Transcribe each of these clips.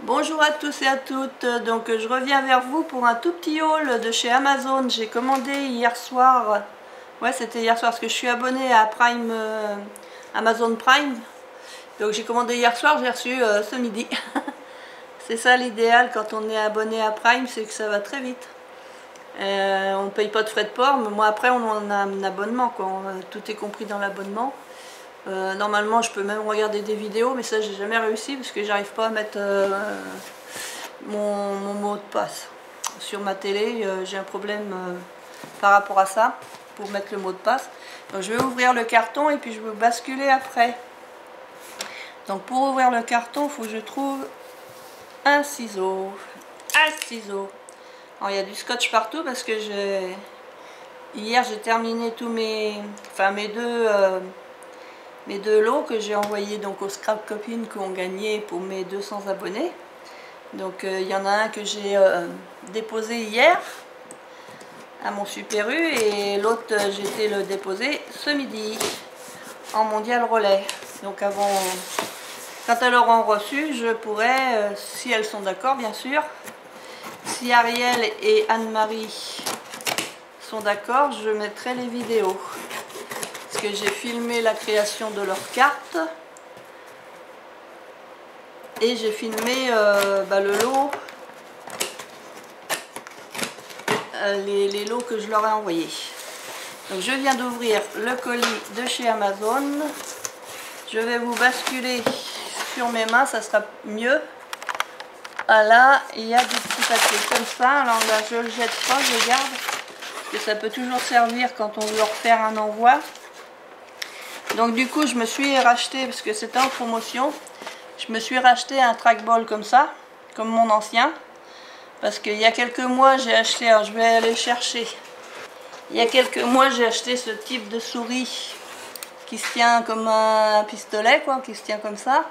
Bonjour à tous et à toutes, donc je reviens vers vous pour un tout petit haul de chez Amazon. J'ai commandé hier soir, ouais c'était hier soir parce que je suis abonnée à Prime, Amazon Prime. Donc j'ai commandé hier soir, j'ai reçu ce midi. C'est ça l'idéal quand on est abonné à Prime, c'est que ça va très vite. On ne paye pas de frais de port, mais moi après on a un abonnement, quoi. Tout est compris dans l'abonnement. Normalement je peux même regarder des vidéos, mais ça j'ai jamais réussi parce que j'arrive pas à mettre mon mot de passe sur ma télé. J'ai un problème par rapport à ça pour mettre le mot de passe. Donc je vais ouvrir le carton et puis je vais basculer après. Donc pour ouvrir le carton il faut que je trouve un ciseau. Alors il y a du scotch partout parce que hier j'ai terminé tous mes deux lots que j'ai envoyés donc aux Scrap Copines qui ont gagné pour mes 200 abonnés. Donc il y en a un que j'ai déposé hier à mon Super U et l'autre j'ai été le déposer ce midi en mondial relais. Donc avant, quand elles l'auront reçu, je pourrai, si elles sont d'accord bien sûr, si Ariel et Anne-Marie sont d'accord, je mettrai les vidéos. Parce que j'ai filmé la création de leurs cartes. Et j'ai filmé le lot, les lots que je leur ai envoyés. Donc je viens d'ouvrir le colis de chez Amazon. Je vais vous basculer sur mes mains, ça sera mieux. Voilà, il y a des petits papiers comme ça. Alors là, je le jette pas, je le garde. Parce que ça peut toujours servir quand on veut refaire un envoi. Donc du coup, je me suis racheté, parce que c'était en promotion, je me suis racheté un trackball comme ça, comme mon ancien. Parce qu'il y a quelques mois, j'ai acheté, alors je vais aller chercher. Il y a quelques mois, j'ai acheté ce type de souris qui se tient comme un pistolet, quoi, qui se tient comme ça.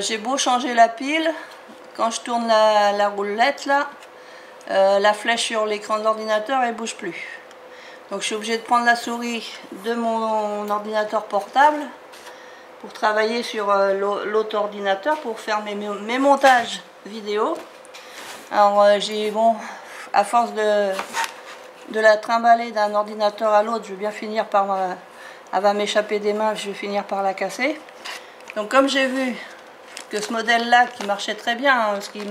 J'ai beau changer la pile, quand je tourne la roulette là, la flèche sur l'écran de l'ordinateur elle bouge plus. Donc je suis obligée de prendre la souris de mon ordinateur portable pour travailler sur l'autre ordinateur pour faire mes montages vidéo. Alors bon, à force de la trimballer d'un ordinateur à l'autre, je vais bien finir par elle va m'échapper des mains, je vais finir par la casser. Donc comme j'ai vu que ce modèle là qui marchait très bien, hein, parce qu'il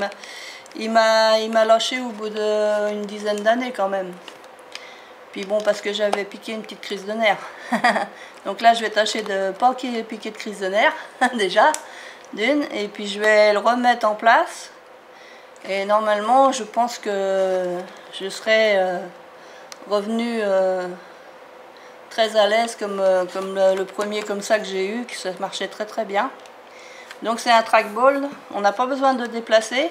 m'a lâché au bout d'une dizaine d'années quand même. Puis bon, parce que j'avais piqué une petite crise de nerfs. Donc là je vais tâcher de ne pas piquer de crise de nerfs déjà, d'une, et puis je vais le remettre en place. Et normalement je pense que je serai revenu très à l'aise comme le premier comme ça que j'ai eu, que ça marchait très très bien. Donc c'est un trackball, on n'a pas besoin de déplacer,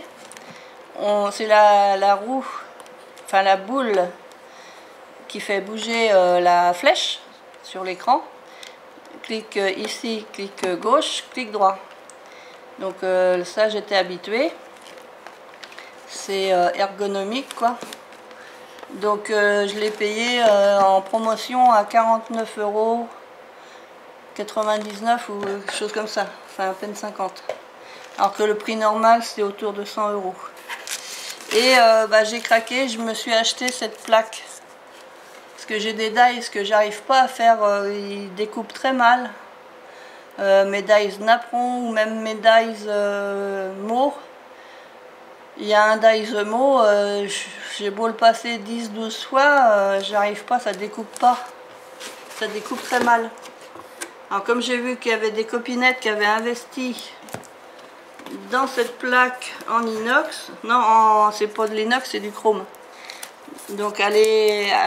c'est la roue, enfin la boule qui fait bouger la flèche sur l'écran. Clic ici, clic gauche, clic droit. Donc ça j'étais habituée, c'est ergonomique quoi. Donc je l'ai payé en promotion à 49,99 € ou quelque chose comme ça, enfin à peine 50. Alors que le prix normal c'est autour de 100 €. Et j'ai craqué, je me suis acheté cette plaque. Parce que j'ai des dies que j'arrive pas à faire, ils découpent très mal. Mes dies napperons ou même mes dies mots. Il y a un dies mot, j'ai beau le passer 10-12 fois, j'arrive pas, ça découpe pas. Ça découpe très mal. Alors comme j'ai vu qu'il y avait des copinettes qui avaient investi dans cette plaque en inox, non c'est pas de l'inox, c'est du chrome. Donc elle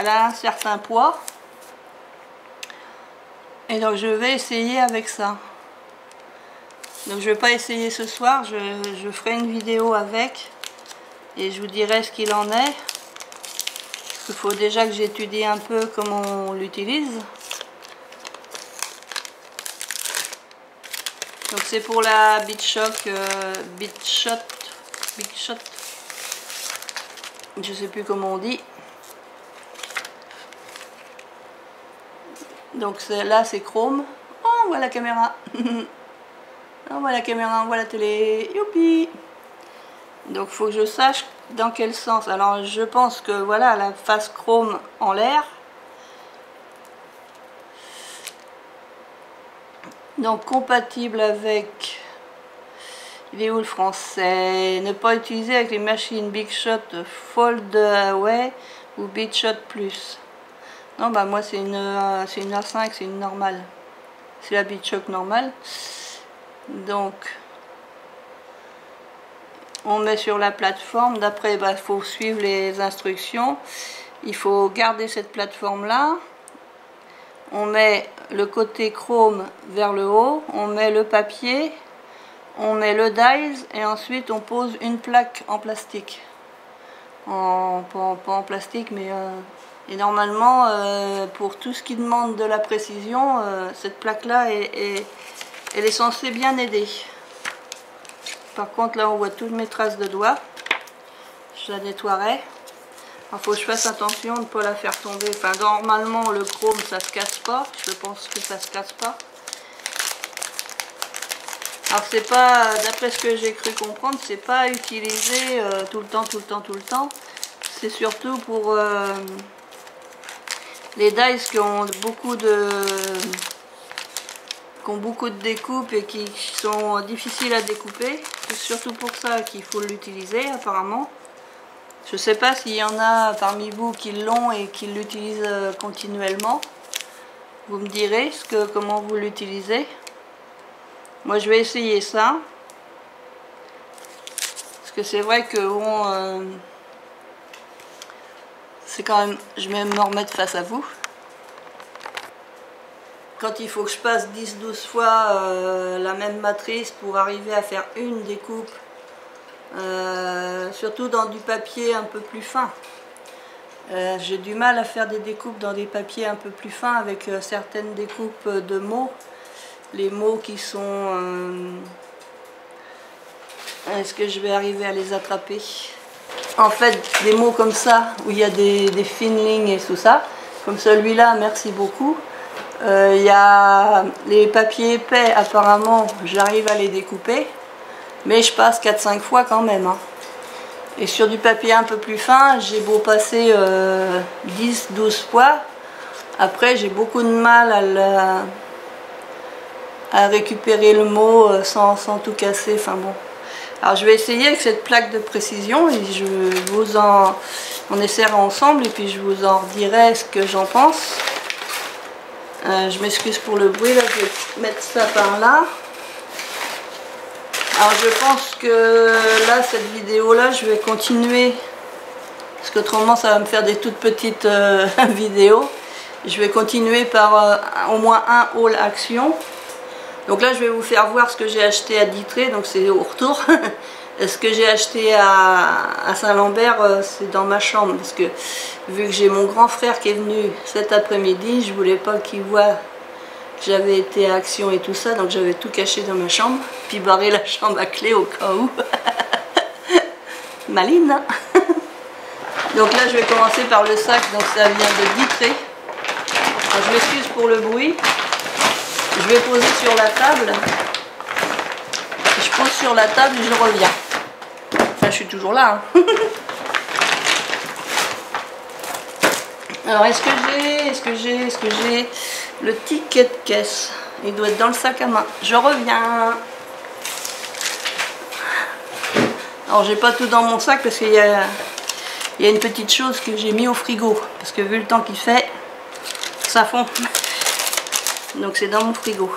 a un certain poids. Et donc je vais essayer avec ça. Donc je vais pas essayer ce soir, je ferai une vidéo avec. Et je vous dirai ce qu'il en est. Il faut déjà que j'étudie un peu comment on l'utilise. Donc c'est pour la Big Shot, je sais plus comment on dit. Donc là c'est chrome. Oh, on voit la caméra. On voit la caméra, on voit la télé. Youpi! Donc il faut que je sache dans quel sens. Alors je pense que voilà, la face chrome en l'air. Donc compatible avec... Il est où le français? Ne pas utiliser avec les machines Big Shot Fold Away ou Big Shot Plus. Non, bah moi c'est une A5, c'est une normale. C'est la Big Shot normale. Donc on met sur la plateforme. D'après, il faut suivre les instructions. Il faut garder cette plateforme là. On met le côté chrome vers le haut. On met le papier. On met le dies et ensuite on pose une plaque en plastique. Pas en plastique, mais et normalement pour tout ce qui demande de la précision, cette plaque là elle est censée bien aider. Par contre là on voit toutes mes traces de doigts. Je la nettoierai. Il faut que je fasse attention de ne pas la faire tomber. Enfin normalement le chrome ça se casse pas. Je pense que ça se casse pas. Alors c'est pas, d'après ce que j'ai cru comprendre, c'est pas utilisé tout le temps. C'est surtout pour les dies qui ont beaucoup de découpes et qui sont difficiles à découper. C'est surtout pour ça qu'il faut l'utiliser apparemment. Je sais pas s'il y en a parmi vous qui l'ont et qui l'utilisent continuellement. Vous me direz comment vous l'utilisez. Moi je vais essayer ça. Parce que c'est vrai que bon, c'est quand même... Je vais me remettre face à vous. Quand il faut que je passe 10-12 fois la même matrice pour arriver à faire une découpe, surtout dans du papier un peu plus fin. J'ai du mal à faire des découpes dans des papiers un peu plus fins avec certaines découpes de mots. Les mots qui sont... Est-ce que je vais arriver à les attraper? En fait, des mots comme ça, où il y a des fines lignes et tout ça, comme celui-là, merci beaucoup. Il y a les papiers épais, apparemment, j'arrive à les découper, mais je passe 4-5 fois quand même. Hein. Et sur du papier un peu plus fin, j'ai beau passer 10-12 fois, après j'ai beaucoup de mal à récupérer le mot sans tout casser. Enfin bon. Alors je vais essayer avec cette plaque de précision et on essaiera ensemble et puis je vous en dirai ce que j'en pense. Je m'excuse pour le bruit, là je vais mettre ça par là. Alors je pense que là, cette vidéo là, je vais continuer parce qu'autrement ça va me faire des toutes petites vidéos. Je vais continuer par au moins un haul action. Donc là je vais vous faire voir ce que j'ai acheté à Ditré, donc c'est au retour. Ce que j'ai acheté à Saint-Lambert, c'est dans ma chambre, parce que vu que j'ai mon grand frère qui est venu cet après-midi, je voulais pas qu'il voit que j'avais été à Action et tout ça, donc j'avais tout caché dans ma chambre, puis barré la chambre à clé au cas où. Maline, hein. Donc là je vais commencer par le sac, donc ça vient de Ditré. Alors, je m'excuse pour le bruit. Je vais poser sur la table. Je pose sur la table et je reviens. Enfin, je suis toujours là. Hein. Alors, est-ce que j'ai le ticket de caisse? Il doit être dans le sac à main. Je reviens. Alors, j'ai pas tout dans mon sac parce qu'il y a une petite chose que j'ai mis au frigo. Parce que vu le temps qu'il fait, ça fond. Donc c'est dans mon frigo.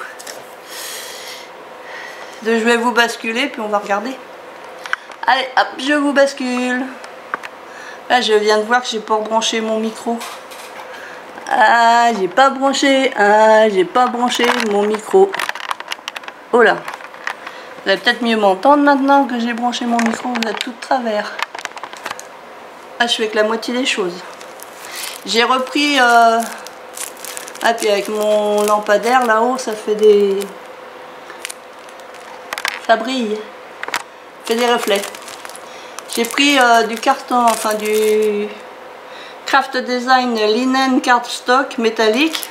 Je vais vous basculer puis on va regarder. Allez hop, je vous bascule. Là je viens de voir que j'ai pas branché mon micro. Ah j'ai pas branché mon micro. Oh là. Vous allez peut-être mieux m'entendre maintenant que j'ai branché mon micro. Vous êtes tout de travers. Ah je fais que la moitié des choses. J'ai repris ah puis avec mon lampadaire là-haut ça fait des... ça brille, ça fait des reflets. J'ai pris du carton, enfin du Craft Design Linen Cardstock métallique.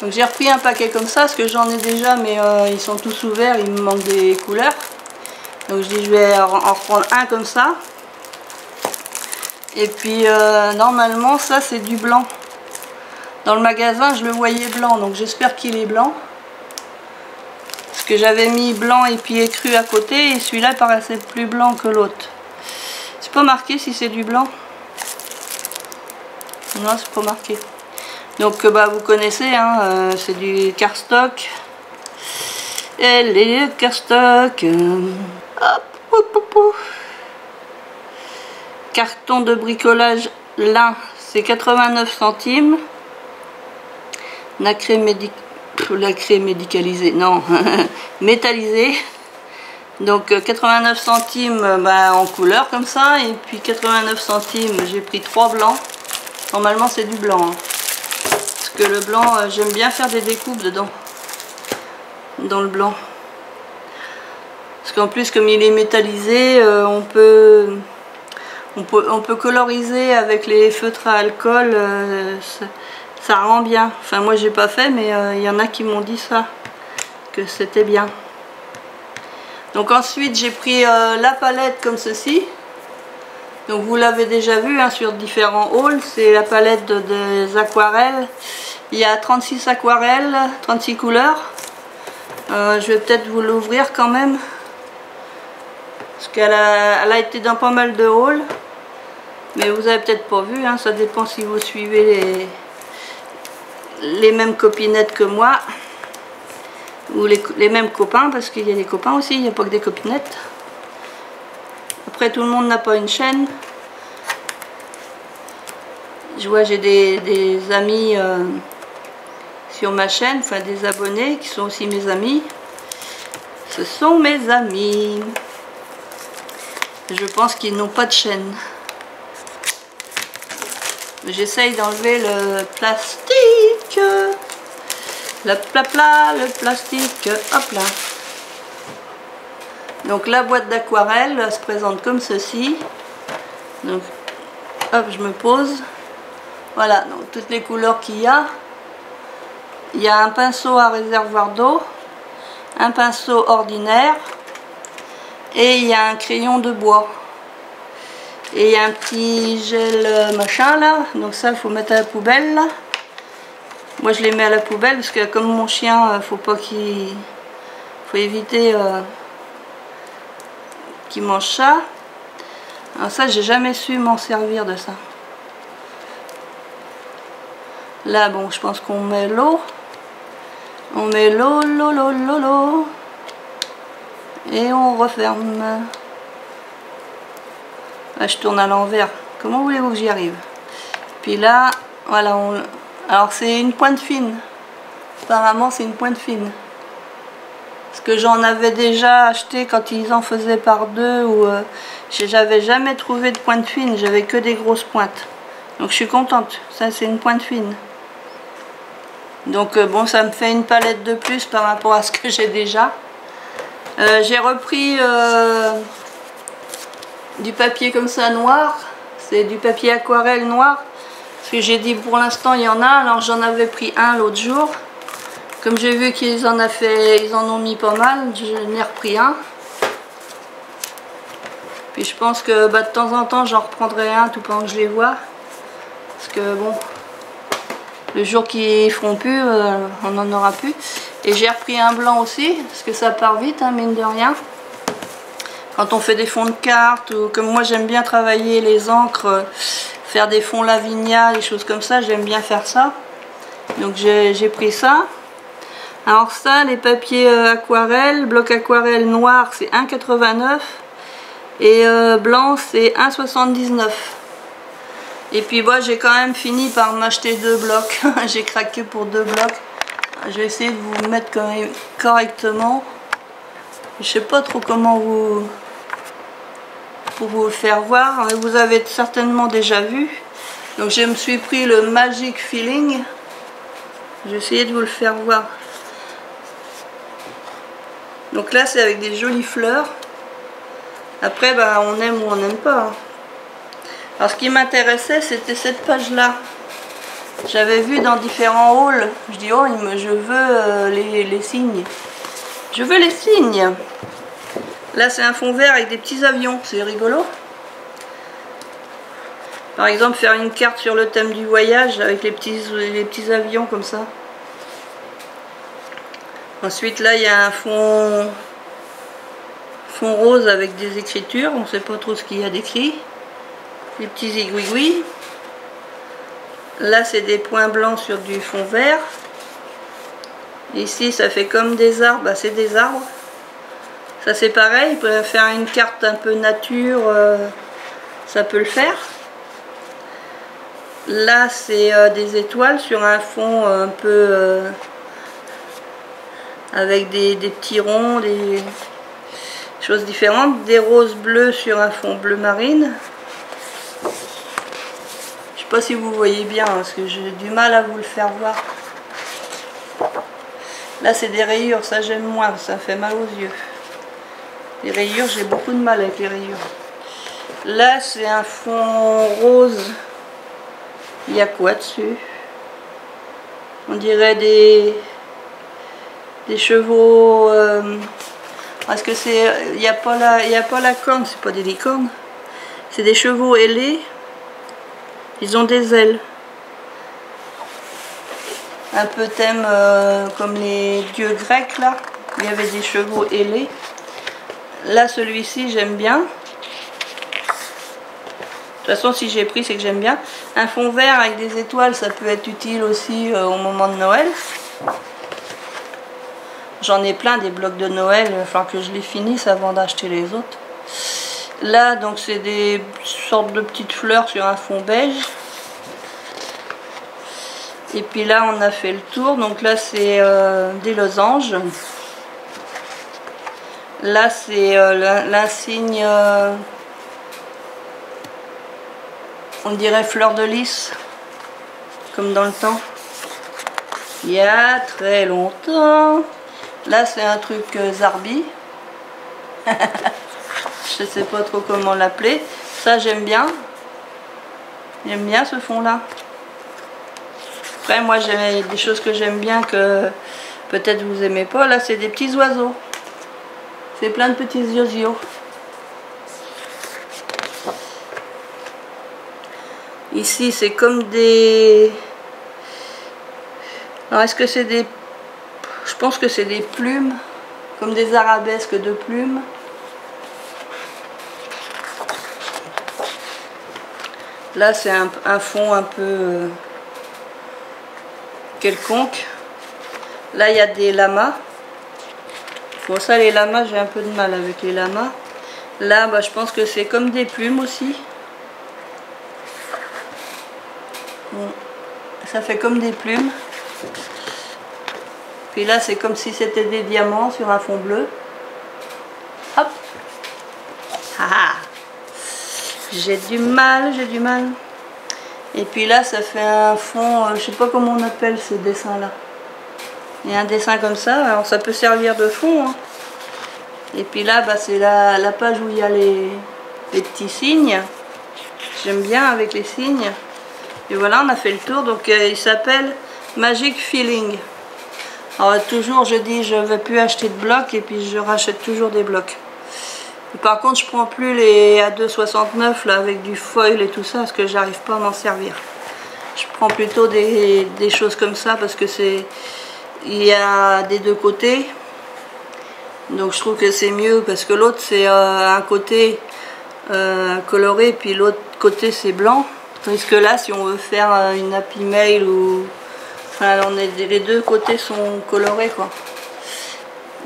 Donc j'ai repris un paquet comme ça, parce que j'en ai déjà, mais ils sont tous ouverts, il me manque des couleurs. Donc je dis je vais en reprendre un comme ça. Et puis normalement ça c'est du blanc. Dans le magasin je le voyais blanc, donc j'espère qu'il est blanc. Parce que j'avais mis blanc et puis écru à côté, et celui-là paraissait plus blanc que l'autre. C'est pas marqué si c'est du blanc. Non, c'est pas marqué. Donc bah, vous connaissez, hein, c'est du cardstock. Et les cardstock. Hop, hop, hop, hop. Carton de bricolage lin, c'est 89 centimes. Nacré médicalisé, non, métallisé. Donc 89 centimes bah, en couleur comme ça. Et puis 89 centimes, j'ai pris 3 blancs. Normalement c'est du blanc. Hein. Parce que le blanc, j'aime bien faire des découpes dedans. Dans le blanc. Parce qu'en plus comme il est métallisé, on peut coloriser avec les feutres à alcool, ça rend bien. Enfin moi j'ai pas fait, mais il y en a qui m'ont dit ça, que c'était bien. Donc ensuite j'ai pris la palette comme ceci. Donc vous l'avez déjà vu hein, sur différents hauls, c'est la palette des aquarelles. Il y a 36 aquarelles, 36 couleurs. Je vais peut-être vous l'ouvrir quand même. Parce qu'elle a été dans pas mal de hauls. Mais vous avez peut-être pas vu, hein, ça dépend si vous suivez les mêmes copinettes que moi. Ou les mêmes copains, parce qu'il y a des copains aussi, il n'y a pas que des copinettes. Après tout le monde n'a pas une chaîne. Je vois j'ai des amis sur ma chaîne, enfin des abonnés qui sont aussi mes amis. Ce sont mes amis. Je pense qu'ils n'ont pas de chaîne. J'essaye d'enlever le plastique. Le plastique. Hop là. Donc la boîte d'aquarelle se présente comme ceci. Donc hop, je me pose. Voilà, donc toutes les couleurs qu'il y a. Il y a un pinceau à réservoir d'eau, un pinceau ordinaire et il y a un crayon de bois. Et il y a un petit gel machin là, donc ça il faut mettre à la poubelle là. Moi je les mets à la poubelle parce que comme mon chien, faut éviter qu'il mange ça. Alors ça j'ai jamais su m'en servir de ça. Là bon je pense qu'on met l'eau. On met l'eau, et on referme. Là, je tourne à l'envers. Comment voulez-vous que j'y arrive? Puis là, voilà. Alors c'est une pointe fine. Apparemment c'est une pointe fine. Parce que j'en avais déjà acheté quand ils en faisaient par deux. Ou j'avais jamais trouvé de pointe fine. J'avais que des grosses pointes. Donc je suis contente. Ça c'est une pointe fine. Donc bon, ça me fait une palette de plus par rapport à ce que j'ai déjà. J'ai repris du papier comme ça noir. C'est du papier aquarelle noir. Parce que j'ai dit pour l'instant il y en a. Alors j'en avais pris un l'autre jour. Comme j'ai vu qu'ils en ont mis pas mal, j'en ai repris un. Puis je pense que bah, de temps en temps j'en reprendrai un tout pendant que je les vois. Parce que bon... Le jour qu'ils feront plus, on n'en aura plus. Et j'ai repris un blanc aussi, parce que ça part vite, hein, mine de rien. Quand on fait des fonds de cartes, ou comme moi j'aime bien travailler les encres, faire des fonds Lavinia, des choses comme ça, j'aime bien faire ça. Donc j'ai pris ça. Alors ça, les papiers aquarelle, bloc aquarelle noir, c'est 1,89. Et blanc, c'est 1,79. Et puis moi j'ai quand même fini par m'acheter 2 blocs. J'ai craqué pour 2 blocs. Je vais essayer de vous mettre quand même correctement. Je sais pas trop comment pour vous le faire voir. Vous avez certainement déjà vu. Donc je me suis pris le Magic Feeling. Je vais essayer de vous le faire voir. Donc là c'est avec des jolies fleurs. Après bah, on aime ou on n'aime pas. Hein. Alors ce qui m'intéressait c'était cette page là. J'avais vu dans différents hauls, je dis oh je veux les cygnes. Je veux les cygnes. Là c'est un fond vert avec des petits avions, c'est rigolo. Par exemple faire une carte sur le thème du voyage avec les petits avions comme ça. Ensuite là il y a un fond rose avec des écritures, on ne sait pas trop ce qu'il y a d'écrit. Les petits aiguilles. Là c'est des points blancs sur du fond vert. Ici ça fait comme des arbres, bah, c'est des arbres. Ça c'est pareil, on peut faire une carte un peu nature, ça peut le faire. Là c'est des étoiles sur un fond un peu avec des petits ronds, des choses différentes. Des roses bleues sur un fond bleu marine. Je sais pas si vous voyez bien parce que j'ai du mal à vous le faire voir. Là c'est des rayures, ça j'aime moins, ça fait mal aux yeux. Les rayures, j'ai beaucoup de mal avec les rayures. Là c'est un fond rose. Il y a quoi dessus? On dirait des chevaux. Parce que c'est. Il n'y a pas la corne, c'est pas des licornes. C'est des chevaux ailés. Ils ont des ailes. Un peu thème comme les dieux grecs là. Il y avait des chevaux ailés. Là celui-ci j'aime bien. De toute façon si j'ai pris c'est que j'aime bien. Un fond vert avec des étoiles ça peut être utile aussi au moment de Noël. J'en ai plein des blocs de Noël, il va falloir que je les finisse avant d'acheter les autres. Là donc c'est des sortes de petites fleurs sur un fond beige. Et puis là on a fait le tour, donc là c'est des losanges. Là c'est l'insigne, on dirait fleur de lys, comme dans le temps. Il y a très longtemps. Là c'est un truc Zarbi. Je sais pas trop comment l'appeler. Ça j'aime bien. J'aime bien ce fond là. Après moi j'ai des choses que j'aime bien que peut-être vous aimez pas. Là c'est des petits oiseaux. C'est plein de petits yozio. Ici c'est comme des... Alors est-ce que c'est des... Je pense que c'est des plumes. Comme des arabesques de plumes. Là c'est un fond un peu quelconque. Là il y a des lamas. Bon ça les lamas j'ai un peu de mal avec les lamas. Là bah, je pense que c'est comme des plumes aussi. Bon, ça fait comme des plumes. Puis là c'est comme si c'était des diamants sur un fond bleu. Hop. Ah, j'ai du mal, j'ai du mal. Et puis là ça fait un fond, je sais pas comment on appelle ces dessins là. Il y a un dessin comme ça, alors ça peut servir de fond. Hein. Et puis là bah, c'est la page où il y a les petits signes. J'aime bien avec les signes. Et voilà, on a fait le tour. Donc il s'appelle Magic Feeling. Alors toujours je dis je ne vais plus acheter de blocs et puis je rachète toujours des blocs. Et par contre je prends plus les A2,69 là avec du foil et tout ça parce que j'arrive pas à m'en servir. Je prends plutôt des choses comme ça parce que c'est... Il y a des deux côtés. Donc je trouve que c'est mieux parce que l'autre c'est un côté coloré puis l'autre côté c'est blanc. Tandis que là si on veut faire une Happy Mail ou... Enfin, les deux côtés sont colorés quoi.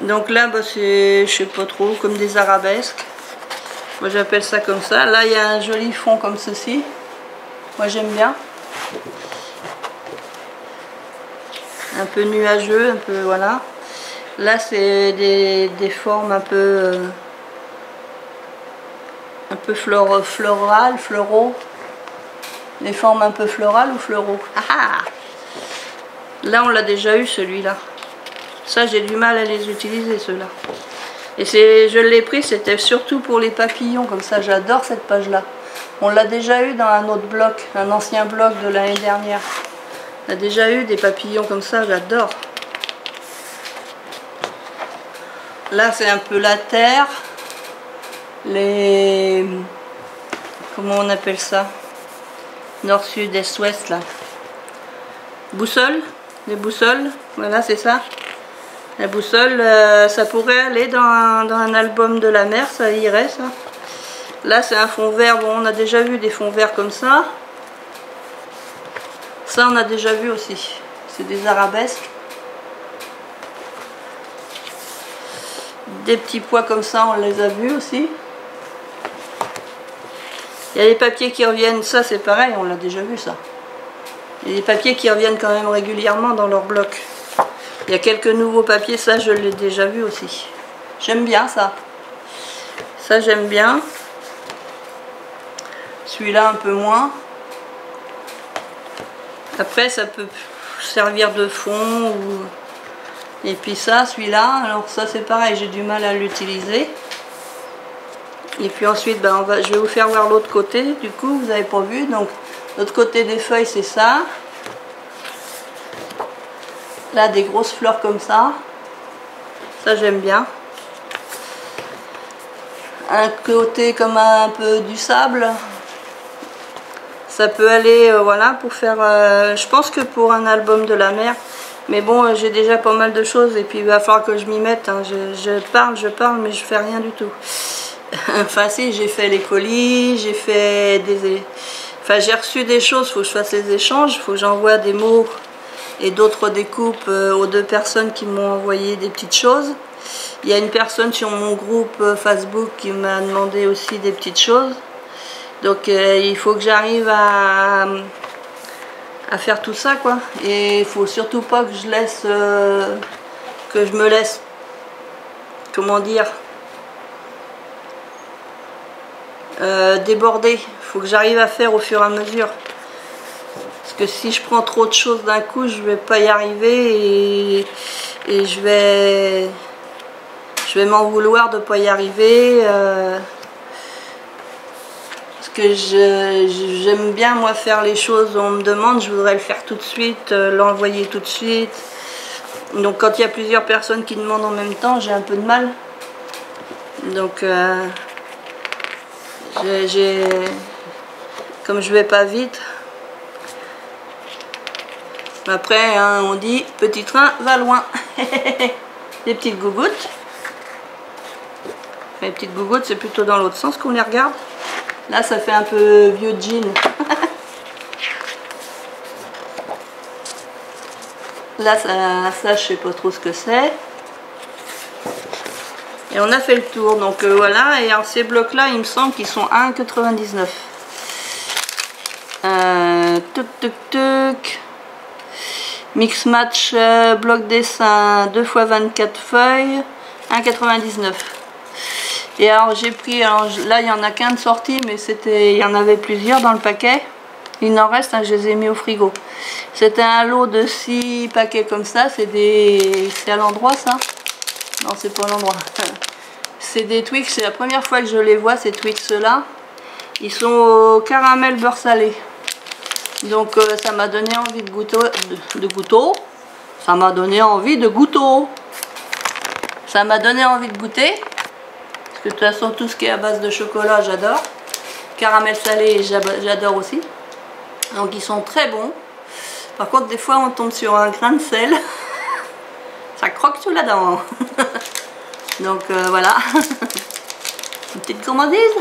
Donc là bah, c'est, je sais pas trop, comme des arabesques. Moi j'appelle ça comme ça. Là il y a un joli fond comme ceci. Moi j'aime bien. Un peu nuageux, un peu voilà. Là c'est des formes un peu florales, fleuraux. Des formes un peu florales ou fleuraux. Ah ah. Là on l'a déjà eu celui-là. Ça j'ai du mal à les utiliser ceux-là. Et je l'ai pris, c'était surtout pour les papillons, comme ça j'adore cette page-là. On l'a déjà eu dans un autre bloc, un ancien bloc de l'année dernière. On a déjà eu des papillons comme ça, j'adore. Là c'est un peu la terre. Les... Comment on appelle ça? Nord, sud, est, ouest là. Boussole. Les boussoles. Voilà, c'est ça. La boussole, ça pourrait aller dans un album de la mer, ça irait ça. Là c'est un fond vert, bon on a déjà vu des fonds verts comme ça. Ça on a déjà vu aussi. C'est des arabesques. Des petits pois comme ça, on les a vus aussi. Il y a les papiers qui reviennent, ça c'est pareil, on l'a déjà vu ça. Il y a des papiers qui reviennent quand même régulièrement dans leur bloc. Il y a quelques nouveaux papiers, ça je l'ai déjà vu aussi. J'aime bien ça. Ça j'aime bien. Celui-là un peu moins. Après ça peut servir de fond ou... Et puis ça, celui-là, alors ça c'est pareil, j'ai du mal à l'utiliser. Et puis ensuite ben, je vais vous faire voir l'autre côté, du coup vous n'avez pas vu. Donc l'autre côté des feuilles c'est ça. Là des grosses fleurs comme ça. Ça j'aime bien. Un côté comme un peu du sable. Ça peut aller, voilà, pour faire... je pense que pour un album de la mer. Mais bon, j'ai déjà pas mal de choses et puis il va falloir que je m'y mette. Hein. Je parle, mais je fais rien du tout. Enfin si, j'ai fait les colis, j'ai fait des... Enfin j'ai reçu des choses, il faut que je fasse les échanges, il faut que j'envoie des mots et d'autres découpes aux deux personnes qui m'ont envoyé des petites choses. Il y a une personne sur mon groupe Facebook qui m'a demandé aussi des petites choses. Donc il faut que j'arrive à faire tout ça quoi. Et il faut surtout pas que je laisse... que je me laisse... Comment dire, déborder. Il faut que j'arrive à faire au fur et à mesure. Parce que si je prends trop de choses d'un coup, je vais pas y arriver et je vais m'en vouloir de pas y arriver. Parce que j'aime bien moi faire les choses, on me demande, je voudrais le faire tout de suite, l'envoyer tout de suite. Donc quand il y a plusieurs personnes qui demandent en même temps, j'ai un peu de mal. Donc comme je vais pas vite. Après hein, on dit petit train va loin. Des petites gougouttes. Les petites gougouttes c'est plutôt dans l'autre sens qu'on les regarde. Là ça fait un peu vieux jean. Là ça je sais pas trop ce que c'est. Et on a fait le tour, donc voilà. Et alors ces blocs là il me semble qu'ils sont à 1,99 €. Tuc tuc tuc. Mix match bloc dessin 2 x 24 feuilles, 1,99 €. Et alors j'ai pris, alors là il y en a qu'un de sorti, mais il y en avait plusieurs dans le paquet. Il en reste, hein, je les ai mis au frigo. C'était un lot de 6 paquets comme ça, c'est à l'endroit ça? Non, c'est pas l'endroit. C'est des Twix, c'est la première fois que je les vois ces Twix là. Ils sont au caramel beurre salé. Donc ça m'a donné envie de goûter. Ça m'a donné envie de goûter. Ça m'a donné envie de goûter. Parce que de toute façon tout ce qui est à base de chocolat j'adore. Caramel salé j'adore aussi. Donc ils sont très bons. Par contre des fois on tombe sur un grain de sel. Ça croque sous la dent. Donc voilà. Une petite gourmandise.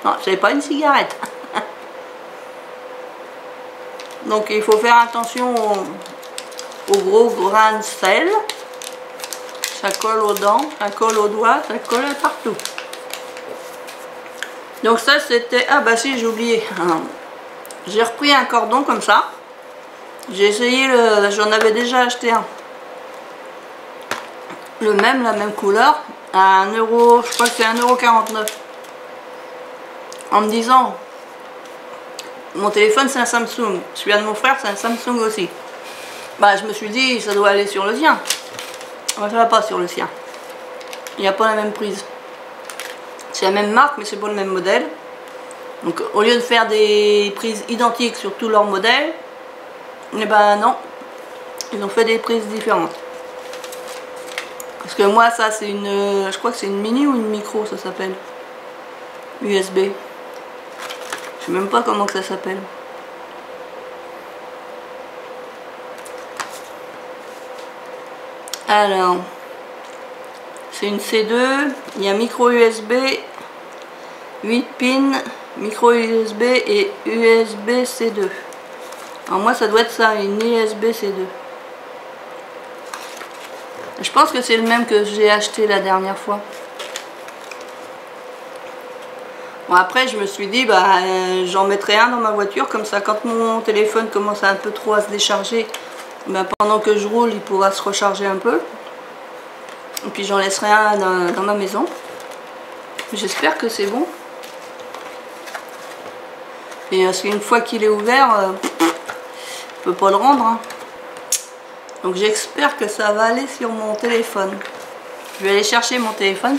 Non, j'avais pas une cigarette. Donc il faut faire attention aux gros grains de sel. Ça colle aux dents, ça colle aux doigts, ça colle partout. Donc ça c'était... Ah bah si, j'ai oublié. J'ai repris un cordon comme ça. J'ai essayé j'en avais déjà acheté un. La même couleur. À 1 €, je crois que c'est 1,49 €. En me disant... Mon téléphone c'est un Samsung. Celui de mon frère c'est un Samsung aussi. Bah je me suis dit ça doit aller sur le sien. Ça va pas sur le sien. Il n'y a pas la même prise. C'est la même marque mais c'est pas le même modèle. Donc au lieu de faire des prises identiques sur tous leurs modèles, Et ben non, ils ont fait des prises différentes. Parce que moi ça c'est une, je crois que c'est une mini ou une micro ça s'appelle. USB. Je sais même pas comment que ça s'appelle. Alors, c'est une C2, il y a micro USB, 8 pins, micro USB et USB C2. Alors moi ça doit être ça, une USB C2. Je pense que c'est le même que j'ai acheté la dernière fois. Bon après je me suis dit bah j'en mettrai un dans ma voiture, comme ça quand mon téléphone commence un peu trop à se décharger, ben, pendant que je roule il pourra se recharger un peu. Et puis j'en laisserai un dans ma maison. J'espère que c'est bon. Et parce qu'une fois qu'il est ouvert, je peux pas le rendre. Hein. Donc j'espère que ça va aller sur mon téléphone. Je vais aller chercher mon téléphone.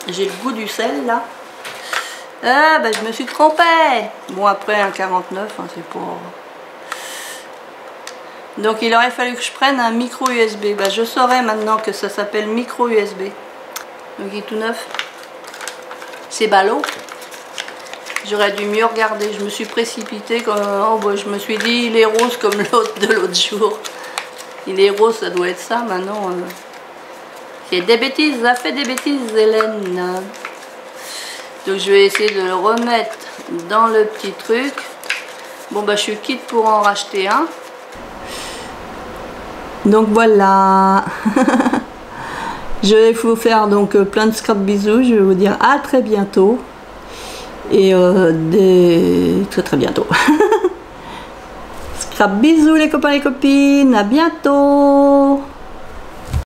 J'ai le goût du sel là. Ah ben je me suis trompée. Bon après un 49, hein, c'est pas... Donc il aurait fallu que je prenne un micro USB. Ben, je saurais maintenant que ça s'appelle micro USB. Donc il est tout neuf. C'est ballot. J'aurais dû mieux regarder. Je me suis précipitée. Oh, ben, je me suis dit il est rose comme l'autre de l'autre jour. Il est rose, ça doit être ça maintenant. C'est des bêtises, ça fait des bêtises Hélène. Donc je vais essayer de le remettre dans le petit truc. Bon bah je suis quitte pour en racheter un. Donc voilà. Je vais vous faire donc plein de scrap bisous. Je vais vous dire à très bientôt. Et très bientôt. Scrap bisous les copains et les copines. À bientôt.